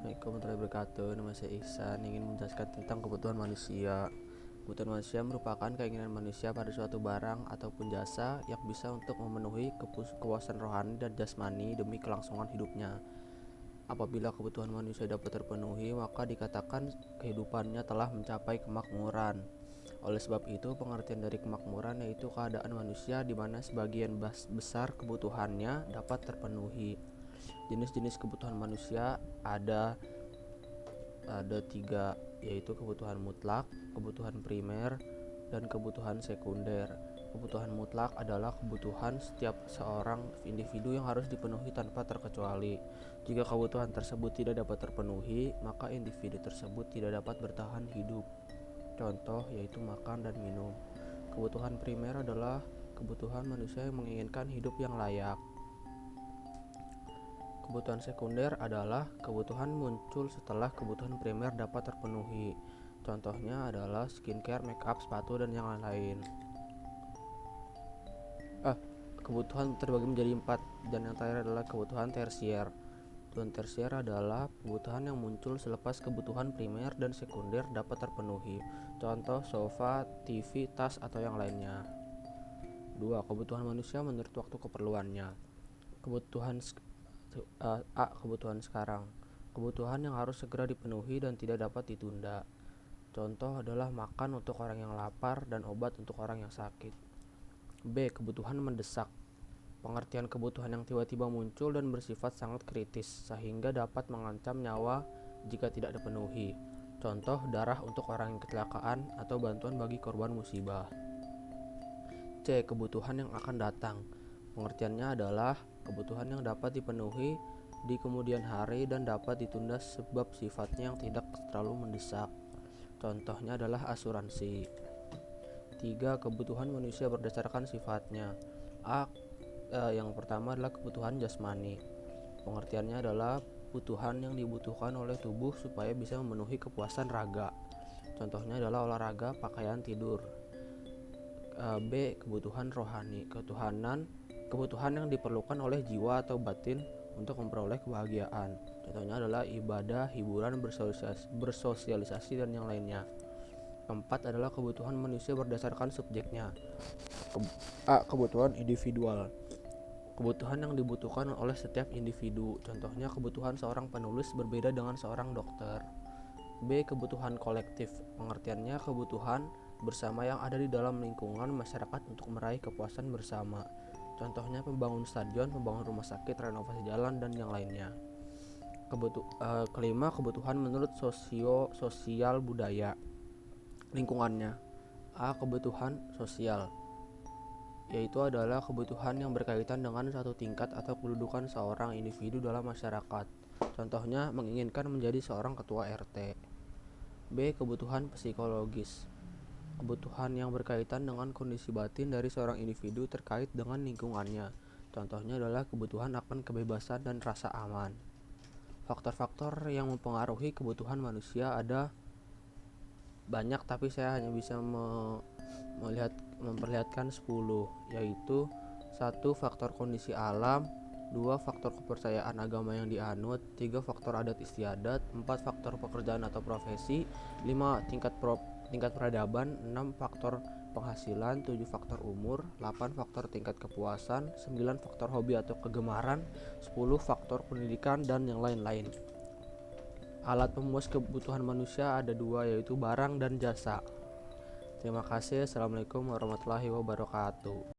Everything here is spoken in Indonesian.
Assalamualaikum warahmatullahi wabarakatuh. Nama saya Ihsan, ingin menjelaskan tentang kebutuhan manusia. Kebutuhan manusia merupakan keinginan manusia pada suatu barang ataupun jasa yang bisa untuk memenuhi kepuasan rohani dan jasmani demi kelangsungan hidupnya. Apabila kebutuhan manusia dapat terpenuhi, maka dikatakan kehidupannya telah mencapai kemakmuran. Oleh sebab itu, pengertian dari kemakmuran yaitu keadaan manusia di mana sebagian besar kebutuhannya dapat terpenuhi. Jenis-jenis kebutuhan manusia ada tiga, yaitu kebutuhan mutlak, kebutuhan primer, dan kebutuhan sekunder. Kebutuhan mutlak adalah kebutuhan setiap seorang individu yang harus dipenuhi tanpa terkecuali. Jika kebutuhan tersebut tidak dapat terpenuhi, maka individu tersebut tidak dapat bertahan hidup. Contoh yaitu makan dan minum. Kebutuhan primer adalah kebutuhan manusia yang menginginkan hidup yang layak. Kebutuhan sekunder adalah kebutuhan muncul setelah kebutuhan primer dapat terpenuhi. Contohnya adalah skincare, make up, sepatu, dan yang lain-lain. Kebutuhan terbagi menjadi 4, dan yang terakhir adalah kebutuhan tersier. Kebutuhan tersier adalah kebutuhan yang muncul selepas kebutuhan primer dan sekunder dapat terpenuhi. Contoh sofa, TV, tas, atau yang lainnya. 2. Kebutuhan manusia menurut waktu keperluannya. Kebutuhan sekarang. Kebutuhan yang harus segera dipenuhi dan tidak dapat ditunda. Contoh adalah makan untuk orang yang lapar dan obat untuk orang yang sakit. B. Kebutuhan mendesak. Pengertian kebutuhan yang tiba-tiba muncul dan bersifat sangat kritis sehingga dapat mengancam nyawa jika tidak dipenuhi. Contoh darah untuk orang yang kecelakaan atau bantuan bagi korban musibah. C. Kebutuhan yang akan datang. Pengertiannya adalah kebutuhan yang dapat dipenuhi di kemudian hari dan dapat ditunda sebab sifatnya yang tidak terlalu mendesak. Contohnya adalah asuransi. 3. Kebutuhan manusia berdasarkan sifatnya. Yang pertama adalah kebutuhan jasmani. Pengertiannya adalah kebutuhan yang dibutuhkan oleh tubuh supaya bisa memenuhi kepuasan raga. Contohnya adalah olahraga, pakaian, tidur. B. Kebutuhan rohani. Kebutuhan yang diperlukan oleh jiwa atau batin untuk memperoleh kebahagiaan. Contohnya adalah ibadah, hiburan, bersosialisasi, dan yang lainnya. Keempat adalah kebutuhan manusia berdasarkan subjeknya. Kebutuhan individual. Kebutuhan yang dibutuhkan oleh setiap individu. Contohnya kebutuhan seorang penulis berbeda dengan seorang dokter. B. Kebutuhan kolektif. Pengertiannya kebutuhan bersama yang ada di dalam lingkungan masyarakat untuk meraih kepuasan bersama. Contohnya pembangun stadion, pembangun rumah sakit, renovasi jalan, dan yang lainnya. Kelima, kebutuhan menurut sosial budaya lingkungannya. Kebutuhan sosial, yaitu adalah kebutuhan yang berkaitan dengan satu tingkat atau kedudukan seorang individu dalam masyarakat. Contohnya menginginkan menjadi seorang ketua RT. B. Kebutuhan psikologis. Kebutuhan yang berkaitan dengan kondisi batin dari seorang individu terkait dengan lingkungannya. Contohnya adalah kebutuhan akan kebebasan dan rasa aman. Faktor-faktor yang mempengaruhi kebutuhan manusia ada banyak, tapi saya hanya bisa memperlihatkan 10, yaitu 1. Faktor kondisi alam, 2. Faktor kepercayaan agama yang dianut, 3. Faktor adat istiadat, 4. Faktor pekerjaan atau profesi, 5. Tingkat peradaban, 6. Faktor penghasilan, 7. Faktor umur, 8. Faktor tingkat kepuasan, 9. Faktor hobi atau kegemaran, 10. Faktor pendidikan, dan yang lain-lain. Alat pemuas kebutuhan manusia ada 2, yaitu barang dan jasa. Terima kasih. Assalamualaikum warahmatullahi wabarakatuh.